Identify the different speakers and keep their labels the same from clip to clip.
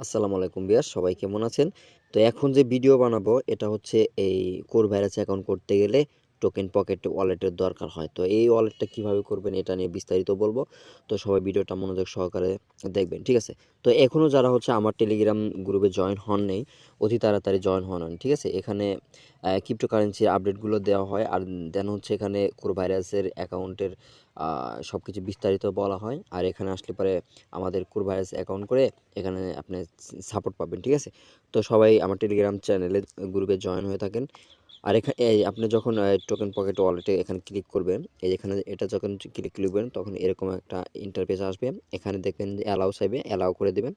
Speaker 1: আসসালামু আলাইকুম ভিউয়ার্স, সবাই কেমন আছেন? তো এখন যে ভিডিও বানাবো এটা হচ্ছে এই কোর ভাইরাস অ্যাকাউন্ট করতে গেলে টোকেন পকেট ওয়ালেটের দরকার হয়। তো এই ওয়ালেটটা কিভাবে করবেন এটা নিয়ে বিস্তারিত বলবো। তো সবাই ভিডিওটা মনোযোগ সহকারে দেখবেন, ঠিক আছে? তো এখনও যারা হচ্ছে আমার টেলিগ্রাম গ্রুপে জয়েন হন নাই, অতি তাড়াতাড়ি জয়েন হন, ঠিক আছে? এখানে ক্রিপ্টোকারেন্সির আপডেটগুলো দেওয়া হয়, আর দেন হচ্ছে এখানে কোর ভাইরাসের অ্যাকাউন্টের সব কিছু বিস্তারিত বলা হয়। আর এখানে আসলে পরে আমাদের কোর ভাইরাস অ্যাকাউন্ট করে এখানে আপনি সাপোর্ট পাবেন, ঠিক আছে? তো সবাই আমার টেলিগ্রাম চ্যানেলে গ্রুপে জয়েন হয়ে থাকেন। আর এখানে এই আপনি যখন টোকেন পকেট ওয়ালেটে এখানে ক্লিক করবেন, এই এখানে এটা যখন ক্লিক করবেন তখন এরকম একটা ইন্টারফেস আসবে। এখানে দেখবেন যে অ্যালাউ চাইবে, অ্যালাউ করে দিবেন।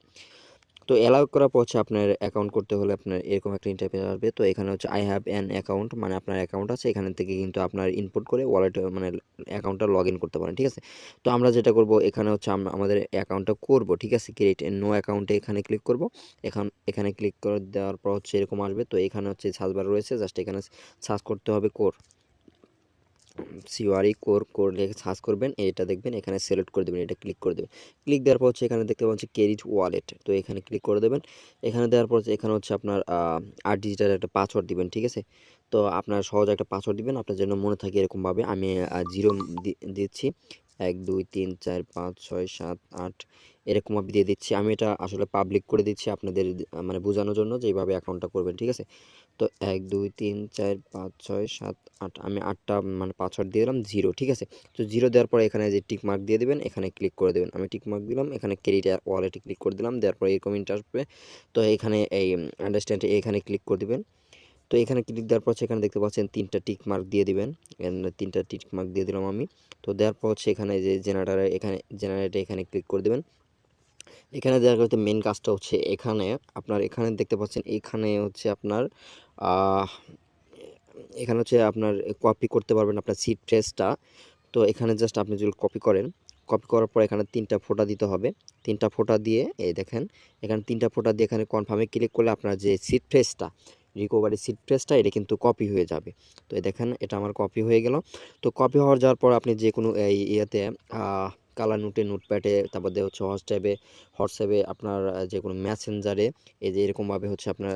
Speaker 1: তো অ্যালাউ করার পর হচ্ছে আপনার অ্যাকাউন্ট করতে হলে আপনার এরকম একটা ইন্টারফেস আসবে। তো এখানে হচ্ছে আই হ্যাভ অ্যান অ্যাকাউন্ট, মানে আপনার অ্যাকাউন্ট আছে, এখান থেকে কিন্তু আপনার ইনপুট করে ওয়ালেট মানে অ্যাকাউন্টটা লগ ইন করতে পারেন, ঠিক আছে? তো আমরা যেটা করব এখানে হচ্ছে আমাদের অ্যাকাউন্টটা করব, ঠিক আছে? ক্রিয়েট নো অ্যাকাউন্টে এখানে ক্লিক করব। এখানে ক্লিক করে দেওয়ার পর হচ্ছে এরকম আসবে। তো এখানে হচ্ছে সার্চ বার রয়েছে, জাস্ট এখানে সার্চ করতে হবে কোর, সিওয়ারি কোর কোর লিখে সার্চ করবেন, এটা দেখবেন এখানে সিলেক্ট করে দেবেন, এটা ক্লিক করে দেবেন। ক্লিক দেওয়ার পর হচ্ছে এখানে দেখতে পাচ্ছেন ক্রেডিট ওয়ালেট, তো এখানে ক্লিক করে দেবেন। এখানে দেওয়ার পর এখানে হচ্ছে আপনার 8 ডিজিটের একটা পাসওয়ার্ড দিবেন, ঠিক আছে? তো আপনার সহজ একটা পাসওয়ার্ড দিবেন, আপনার জন্য মনে থাকে এরকমভাবে। আমি 0 দিচ্ছি, 1 2 3 4 5 6 7 8 এরকমভাবে দিয়ে দিচ্ছি। আমি এটা আসলে পাবলিক করে দিচ্ছি আপনাদের মানে বোঝানোর জন্য যে এইভাবে অ্যাকাউন্টটা করবেন, ঠিক আছে? তো 1 2 3 4 5 6 7 8 আমি 8টা মানে পাসওয়ার্ড দিয়ে দিলাম 0, ঠিক আছে? তো 0 দেওয়ার পরে এখানে যে টিক মার্ক দিয়ে দিবেন, এখানে ক্লিক করে দেবেন। আমি টিক মার্ক দিলাম, এখানে ক্রেডিট ওয়ালেটে ক্লিক করে দিলাম, দেওয়ার পরে এরকম ইন্টার আসবে। তো এখানে এই আন্ডারস্ট্যান্ড এখানে ক্লিক করে দিবেন। তো এখানে ক্লিক দেওয়ার পর এখানে দেখতে পাচ্ছেন 3টা টিক মার্ক দিয়ে দিবেন। 3টা টিক মার্ক দিয়ে দিলাম আমি। তো দেওয়ার পর হচ্ছে এখানে যে জেনারেটরে এখানে ক্লিক করে দিবেন। এখানে দেওয়ার করতে মেন কাজটা হচ্ছে এখানে আপনার এখানে দেখতে পাচ্ছেন, এখানে হচ্ছে আপনার আহ এখানে হচ্ছে আপনার কপি করতে পারবেন আপনার সিট ট্রেসটা। তো এখানে জাস্ট আপনি যদি কপি করেন, কপি করার পর এখানে 3টা ফোঁটা দিতে হবে। 3টা ফোঁটা দিয়ে এই দেখেন, এখানে 3টা ফোঁটা দিয়ে এখানে কনফার্মে ক্লিক করলে আপনার যে সিট ট্রেসটা, রিকভারি সিট ট্রেসটা এটা কিন্তু কপি হয়ে যাবে। তো এই দেখেন এটা আমার কপি হয়ে গেল। তো কপি হওয়ার যাওয়ার পর আপনি যে কোনো এই ইয়েতে কালার নোটে, নোটপ্যাডে, তারপর দিয়ে হচ্ছে হোয়াটসঅ্যাপে আপনার যে কোনো মেসেঞ্জারে এই যে এরকমভাবে হচ্ছে আপনার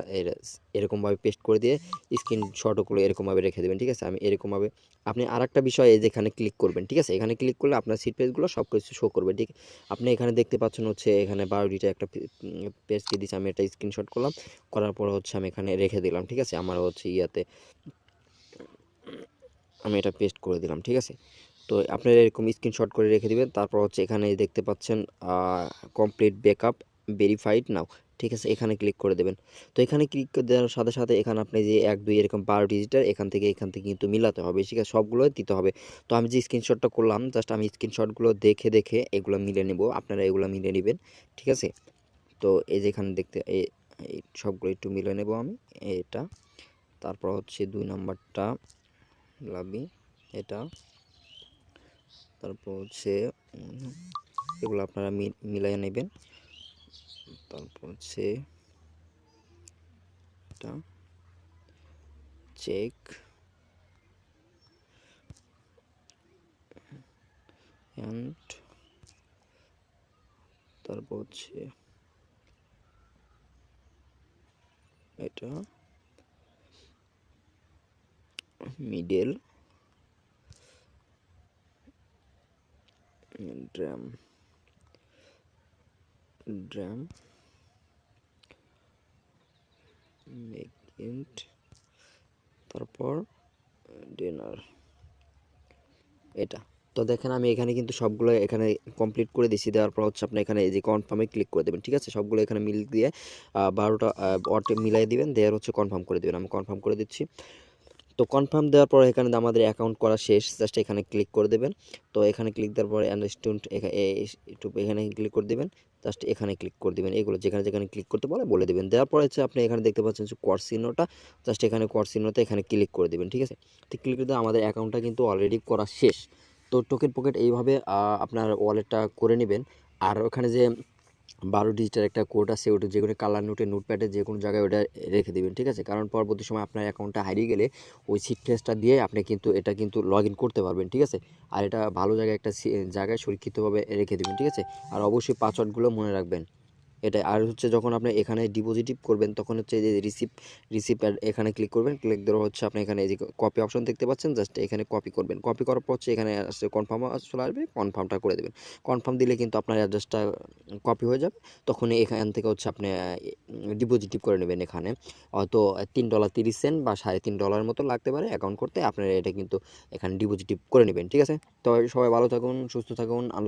Speaker 1: এরকমভাবে পেস্ট করে দিয়ে স্ক্রিনশটও করে এরকমভাবে রেখে দেবেন, ঠিক আছে? আমি এরকমভাবে আপনি আরেকটা বিষয় এই যে এখানে ক্লিক করবেন, ঠিক আছে? এখানে ক্লিক করলে আপনার সিট পেজগুলো সব কিছু শো করবে, ঠিক? আপনি এখানে দেখতে পাচ্ছেন হচ্ছে এখানে 12টা একটা পেজ দিয়ে দিচ্ছে, আমি এটা স্ক্রিনশট করলাম, করার পর হচ্ছে আমি এখানে রেখে দিলাম, ঠিক আছে? আমার হচ্ছে ইয়াতে আমি এটা পেস্ট করে দিলাম, ঠিক আছে? তো আপনারা এরকম স্ক্রিনশট করে রেখে দিবেন। তারপর হচ্ছে এখানে দেখতে পাচ্ছেন কমপ্লিট ব্যাকআপ ভেরিফাইড নাও, ঠিক আছে? এখানে ক্লিক করে দেবেন। তো এখানে ক্লিক করে দেওয়ার সাথে সাথে এখানে আপনি যে 1 2 এরকম 12 ডিজিটের এখান থেকে কিন্তু মিলাতে হবে, ঠিক আছে? সবগুলো দিতে হবে। তো আমি যে স্ক্রিনশটটা করলাম, জাস্ট আমি স্ক্রিনশটগুলো দেখে দেখে এগুলো মিলে নেব, আপনারা এগুলো মিলে নেবেন, ঠিক আছে? তো এই যে এখানে দেখতে এই সবগুলো একটু মিলে নেব আমি এটা। তারপর হচ্ছে 2 নাম্বারটা লাভি এটা। তারপর হচ্ছে এগুলো আপনারা মিলাইয়া নেবেন। তারপর হচ্ছে এটা চেক অ্যান্ড তারপর হচ্ছে এটা মিডল ড্রাম ড্রাম মেক তারপর ডিনার এটা। তো দেখেন আমি এখানে কিন্তু সবগুলো এখানে কমপ্লিট করে দিছি। দেওয়ার পর হচ্ছে আপনি এখানে এই যে কনফার্মে ক্লিক করে দেবেন, ঠিক আছে? সবগুলো এখানে মিল দিয়ে 12টা অটে মিলাই দিবেন, দেওয়ার হচ্ছে কনফার্ম করে দেবেন। আমি কনফার্ম করে দিচ্ছি। তো কনফার্ম দেওয়ার পর এখানে আমাদের অ্যাকাউন্ট করা শেষ, জাস্ট এখানে ক্লিক করে দেবেন। তো এখানে ক্লিক দেওয়ার পরে আন্ডারস্ট্যান্ড একটু এখানে ক্লিক করে দেবেন, জাস্ট এখানে ক্লিক করে দেবেন। এগুলো যেখানে যেখানে ক্লিক করতে বলে দেবেন। দেওয়ার পরে হচ্ছে আপনি এখানে দেখতে পাচ্ছেন যে কোয়ার চিহ্নটা, জাস্ট এখানে কোয়ার চিহ্নতে এখানে ক্লিক করে দেবেন, ঠিক আছে? তো ক্লিক করে দিয়ে আমাদের অ্যাকাউন্টটা কিন্তু অলরেডি করা শেষ। তো টোকেন পকেট এইভাবে আপনার ওয়ালেটটা করে নেবেন। আর ওখানে যে 12 ডিজিটের একটা কোড আছে, ওটা যে কোনো কালার নোটে, নোটপ্যাডে যে কোনো জায়গায় ওটা রেখে দিবেন, ঠিক আছে? কারণ পরবর্তী সময় আপনার অ্যাকাউন্টটা হারিয়ে গেলে ওই সিট ট্রেসটা দিয়ে আপনি কিন্তু এটা কিন্তু লগ ইন করতে পারবেন, ঠিক আছে? আর এটা ভালো জায়গায় একটা জায়গায় সুরক্ষিতভাবে রেখে দেবেন, ঠিক আছে? আর অবশ্যই পাসওয়ার্ডগুলো মনে রাখবেন। এটাই। আর হচ্ছে যখন আপনি এখানে ডিপোজিটিভ করবেন তখন হচ্ছে এই যে রিসিপ্ট এখানে ক্লিক করবেন, ক্লিক দেওয়ার হচ্ছে আপনি এখানে এই যে কপি অপশন দেখতে পাচ্ছেন, জাস্ট এখানে কপি করবেন, কপি করার পর হচ্ছে এখানে আসছে কনফার্ম চলে আসবে, কনফার্মটা করে দেবেন। কনফার্ম দিলে কিন্তু আপনার অ্যাড্রেসটা কপি হয়ে যাবে, তখন এখান থেকে হচ্ছে আপনি ডিপোজিটিভ করে নেবেন। এখানে হয়তো $3.30 বা $3.5 মতো লাগতে পারে অ্যাকাউন্ট করতে, আপনার এটা কিন্তু এখানে ডিপোজিটিভ করে নেবেন। ঠিক আছে, তো সবাই ভালো থাকুন, সুস্থ থাকুন, আল্লাহ